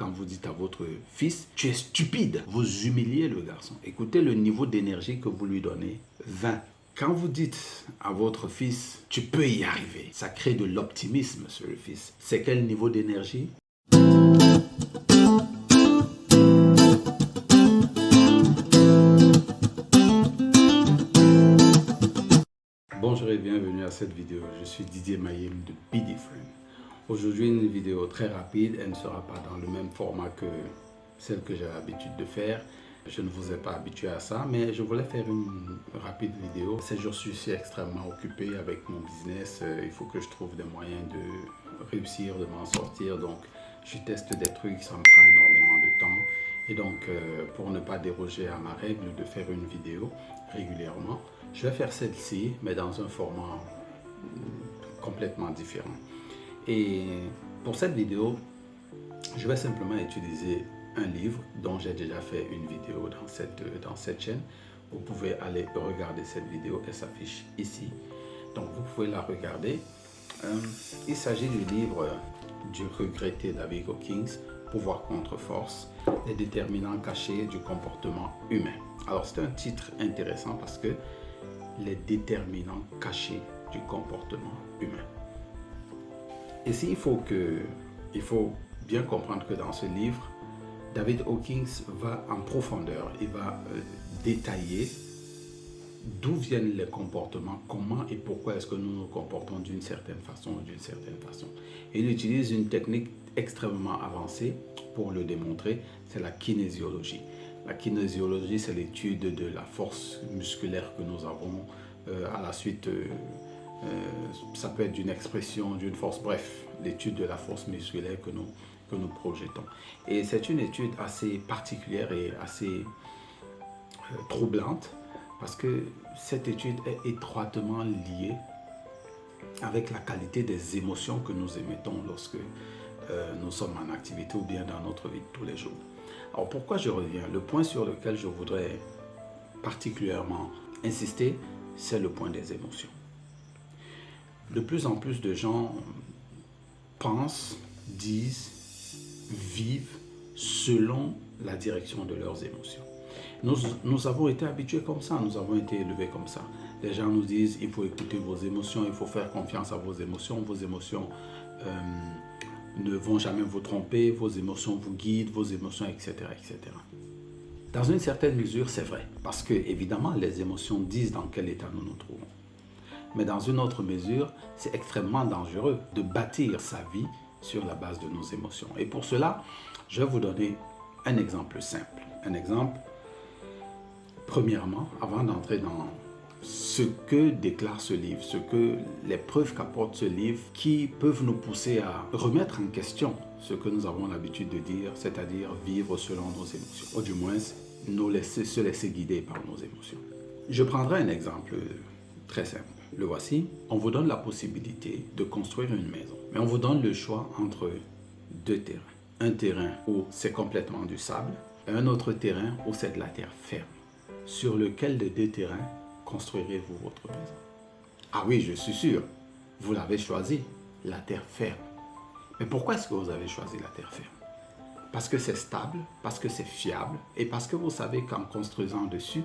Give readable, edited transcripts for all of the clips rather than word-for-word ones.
quand vous dites à votre fils, tu es stupide, vous humiliez le garçon. Écoutez le niveau d'énergie que vous lui donnez, 20. Quand vous dites à votre fils, tu peux y arriver, ça crée de l'optimisme sur le fils. C'est quel niveau d'énergie? Bonjour et bienvenue à cette vidéo. Je suis Didier Mayem de Be Different. Aujourd'hui, une vidéo très rapide. Elle ne sera pas dans le même format que celle que j'ai l'habitude de faire. Je ne vous ai pas habitué à ça, mais je voulais faire une rapide vidéo. Ces jours-ci, je suis extrêmement occupé avec mon business. Il faut que je trouve des moyens de réussir, de m'en sortir. Donc, je teste des trucs, ça me prend énormément de temps. Et donc, pour ne pas déroger à ma règle de faire une vidéo régulièrement, je vais faire celle-ci, mais dans un format complètement différent. Et pour cette vidéo, je vais simplement utiliser un livre dont j'ai déjà fait une vidéo dans cette chaîne. Vous pouvez aller regarder cette vidéo, elle s'affiche ici. Donc vous pouvez la regarder. Il s'agit du livre du regretté David Hawkins, Pouvoir contre force, les déterminants cachés du comportement humain. Alors c'est un titre intéressant parce que les déterminants cachés du comportement humain. Ici, il faut bien comprendre que dans ce livre, David Hawkins va en profondeur, il va détailler d'où viennent les comportements, comment et pourquoi est-ce que nous nous comportons d'une certaine façon ou d'une certaine façon. Et il utilise une technique extrêmement avancée pour le démontrer, c'est la kinésiologie. La kinésiologie, c'est l'étude de la force musculaire que nous avons. À la suite, ça peut être d'une expression, d'une force, bref, l'étude de la force musculaire que nous projetons. Et c'est une étude assez particulière et assez troublante parce que cette étude est étroitement liée avec la qualité des émotions que nous émettons lorsque nous sommes en activité ou bien dans notre vie de tous les jours. Alors pourquoi je reviens? Le point sur lequel je voudrais particulièrement insister, c'est le point des émotions. De plus en plus de gens pensent, disent, vivent selon la direction de leurs émotions. Nous avons été habitués comme ça, nous avons été élevés comme ça. Les gens nous disent, il faut écouter vos émotions, il faut faire confiance à vos émotions ne vont jamais vous tromper, vos émotions vous guident, vos émotions, etc., etc. Dans une certaine mesure, c'est vrai, parce que évidemment, les émotions disent dans quel état nous nous trouvons. Mais dans une autre mesure, c'est extrêmement dangereux de bâtir sa vie sur la base de nos émotions. Et pour cela, je vais vous donner un exemple simple. Un exemple, premièrement, avant d'entrer dans ce que déclare ce livre, les preuves qu'apporte ce livre qui peuvent nous pousser à remettre en question ce que nous avons l'habitude de dire, c'est-à-dire vivre selon nos émotions, ou du moins se laisser guider par nos émotions. Je prendrai un exemple très simple. Le voici. On vous donne la possibilité de construire une maison, mais on vous donne le choix entre deux terrains. Un terrain où c'est complètement du sable et un autre terrain où c'est de la terre ferme. Sur lequel des deux terrains construirez-vous votre maison? Ah oui, je suis sûr, vous l'avez choisi, la terre ferme. Mais pourquoi est-ce que vous avez choisi la terre ferme? Parce que c'est stable, parce que c'est fiable et parce que vous savez qu'en construisant dessus,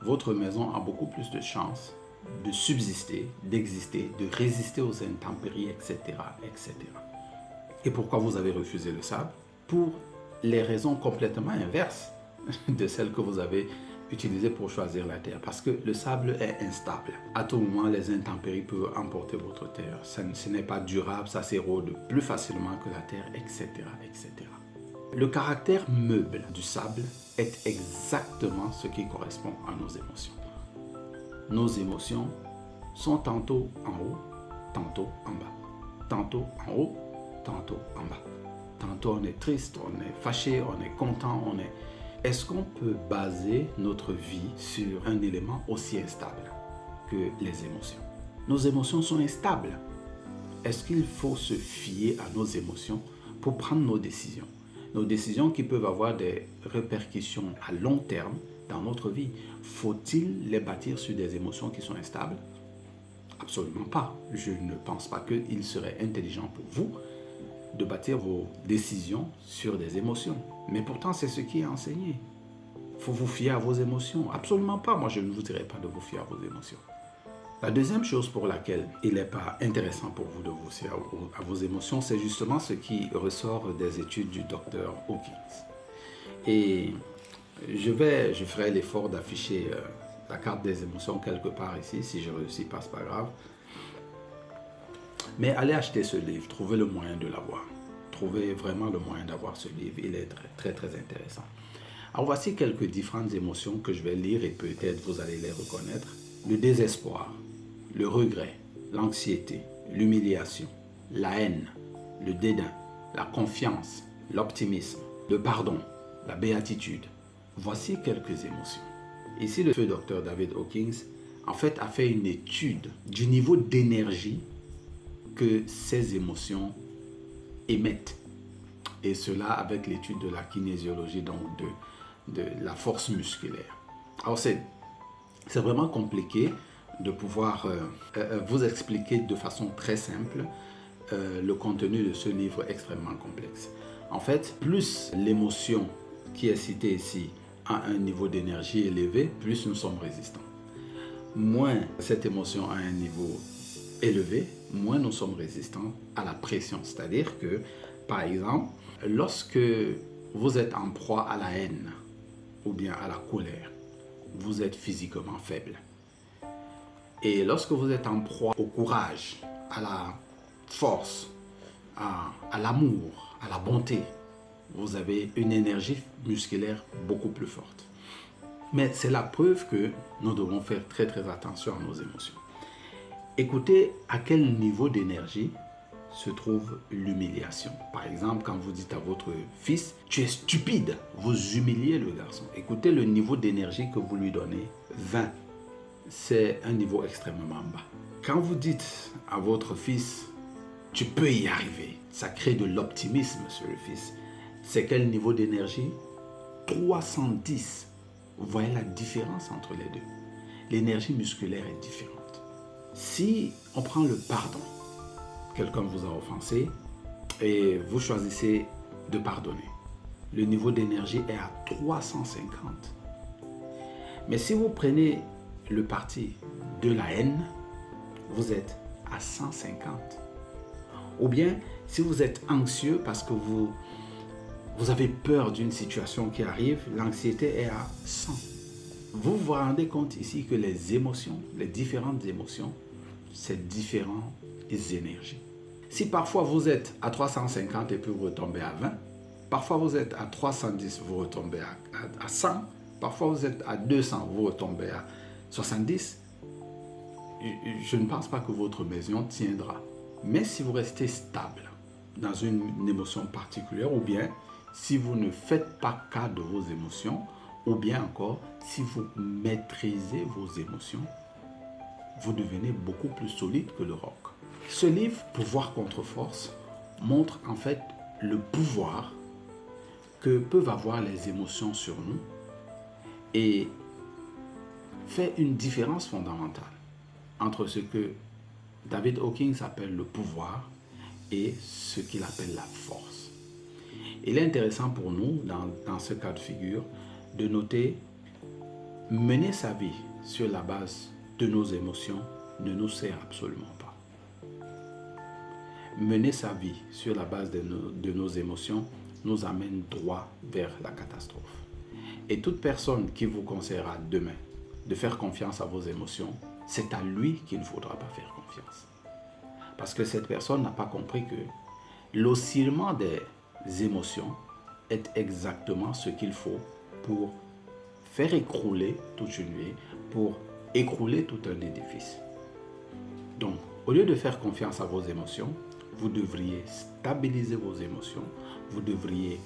votre maison a beaucoup plus de chances de subsister, d'exister, de résister aux intempéries, etc., etc. Et pourquoi vous avez refusé le sable? Pour les raisons complètement inverses de celles que vous avez utilisées pour choisir la terre. Parce que le sable est instable. À tout moment, les intempéries peuvent emporter votre terre. Ce n'est pas durable, ça s'érode plus facilement que la terre, etc., etc. Le caractère meuble du sable est exactement ce qui correspond à nos émotions. Nos émotions sont tantôt en haut, tantôt en bas. Tantôt en haut, tantôt en bas. Tantôt on est triste, on est fâché, on est content, Est-ce qu'on peut baser notre vie sur un élément aussi instable que les émotions? Nos émotions sont instables. Est-ce qu'il faut se fier à nos émotions pour prendre nos décisions? Nos décisions qui peuvent avoir des répercussions à long terme dans notre vie. Faut-il les bâtir sur des émotions qui sont instables? Absolument pas. Je ne pense pas qu'il serait intelligent pour vous de bâtir vos décisions sur des émotions. Mais pourtant, c'est ce qui est enseigné. Il faut vous fier à vos émotions. Absolument pas. Moi, je ne vous dirais pas de vous fier à vos émotions. La deuxième chose pour laquelle il n'est pas intéressant pour vous de vous fier à vos émotions, c'est justement ce qui ressort des études du docteur Hawkins. Et je ferai l'effort d'afficher la carte des émotions quelque part ici. Si je réussis pas, c'est pas grave. Mais allez acheter ce livre, trouvez le moyen de l'avoir. Trouvez vraiment le moyen d'avoir ce livre, il est très intéressant. Alors voici quelques différentes émotions que je vais lire et peut-être vous allez les reconnaître. Le désespoir, le regret, l'anxiété, l'humiliation, la haine, le dédain, la confiance, l'optimisme, le pardon, la béatitude. Voici quelques émotions. Ici, le feu docteur David Hawkins, en fait, a fait une étude du niveau d'énergie que ces émotions émettent. Et cela avec l'étude de la kinésiologie, donc de la force musculaire. Alors c'est vraiment compliqué de pouvoir vous expliquer de façon très simple le contenu de ce livre extrêmement complexe. En fait, plus l'émotion qui est citée ici a un niveau d'énergie élevé, plus nous sommes résistants. Moins cette émotion a un niveau élevé, moins nous sommes résistants à la pression. C'est-à-dire que, par exemple, lorsque vous êtes en proie à la haine ou bien à la colère, vous êtes physiquement faible. Et lorsque vous êtes en proie au courage, à la force, à l'amour, à la bonté, vous avez une énergie musculaire beaucoup plus forte. Mais c'est la preuve que nous devons faire très attention à nos émotions. Écoutez à quel niveau d'énergie se trouve l'humiliation. Par exemple, quand vous dites à votre fils, tu es stupide, vous humiliez le garçon. Écoutez le niveau d'énergie que vous lui donnez, 20. C'est un niveau extrêmement bas. Quand vous dites à votre fils, tu peux y arriver, ça crée de l'optimisme sur le fils. C'est quel niveau d'énergie? 310. Vous voyez la différence entre les deux. L'énergie musculaire est différente. Si on prend le pardon, quelqu'un vous a offensé et vous choisissez de pardonner, le niveau d'énergie est à 350. Mais si vous prenez le parti de la haine, vous êtes à 150. Ou bien, si vous êtes anxieux parce que vous avez peur d'une situation qui arrive, l'anxiété est à 100. Vous vous rendez compte ici que les émotions, les différentes émotions, c'est différentes énergies. Si parfois vous êtes à 350 et puis vous retombez à 20, parfois vous êtes à 310, vous retombez à 100, parfois vous êtes à 200, vous retombez à 70, je ne pense pas que votre maison tiendra. Mais si vous restez stable dans une émotion particulière, ou bien si vous ne faites pas cas de vos émotions, ou bien encore si vous maîtrisez vos émotions, vous devenez beaucoup plus solide que le roc. Ce livre, Pouvoir contre force, montre en fait le pouvoir que peuvent avoir les émotions sur nous et fait une différence fondamentale entre ce que David Hawkins appelle le pouvoir et ce qu'il appelle la force. Il est intéressant pour nous, dans ce cas de figure, de noter mener sa vie sur la base de nos émotions ne nous sert absolument pas. Mener sa vie sur la base de nos émotions nous amène droit vers la catastrophe. Et toute personne qui vous conseillera demain de faire confiance à vos émotions, c'est à lui qu'il ne faudra pas faire confiance. Parce que cette personne n'a pas compris que l'oscillement des émotions est exactement ce qu'il faut pour faire écrouler toute une vie, pour écrouler tout un édifice. Donc, au lieu de faire confiance à vos émotions, vous devriez stabiliser vos émotions, vous devriez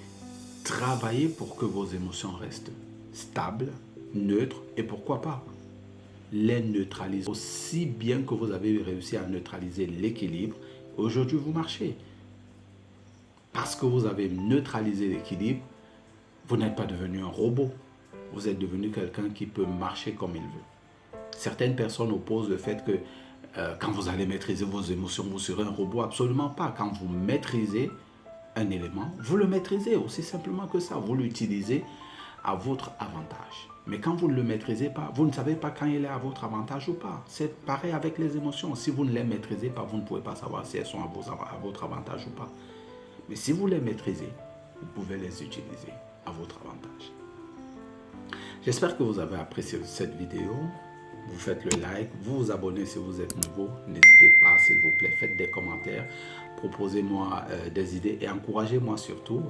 travailler pour que vos émotions restent stables, neutres et pourquoi pas les neutraliser. Aussi bien que vous avez réussi à neutraliser l'équilibre, aujourd'hui vous marchez. Parce que vous avez neutralisé l'équilibre, vous n'êtes pas devenu un robot. Vous êtes devenu quelqu'un qui peut marcher comme il veut. Certaines personnes opposent le fait que quand vous allez maîtriser vos émotions, vous serez un robot. Absolument pas. Quand vous maîtrisez un élément, vous le maîtrisez, aussi simplement que ça. Vous l'utilisez à votre avantage. Mais quand vous ne le maîtrisez pas, vous ne savez pas quand il est à votre avantage ou pas. C'est pareil avec les émotions. Si vous ne les maîtrisez pas, vous ne pouvez pas savoir si elles sont à votre avantage ou pas. Mais si vous les maîtrisez, vous pouvez les utiliser à votre avantage. J'espère que vous avez apprécié cette vidéo. Vous faites le like, vous vous abonnez si vous êtes nouveau. N'hésitez pas, s'il vous plaît, faites des commentaires. Proposez-moi des idées et encouragez-moi surtout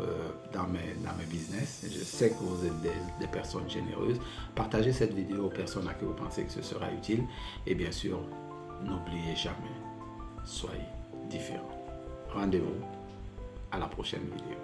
dans mes business. Je sais que vous êtes des personnes généreuses. Partagez cette vidéo aux personnes à qui vous pensez que ce sera utile. Et bien sûr, n'oubliez jamais, soyez différents. Rendez-vous à la prochaine vidéo.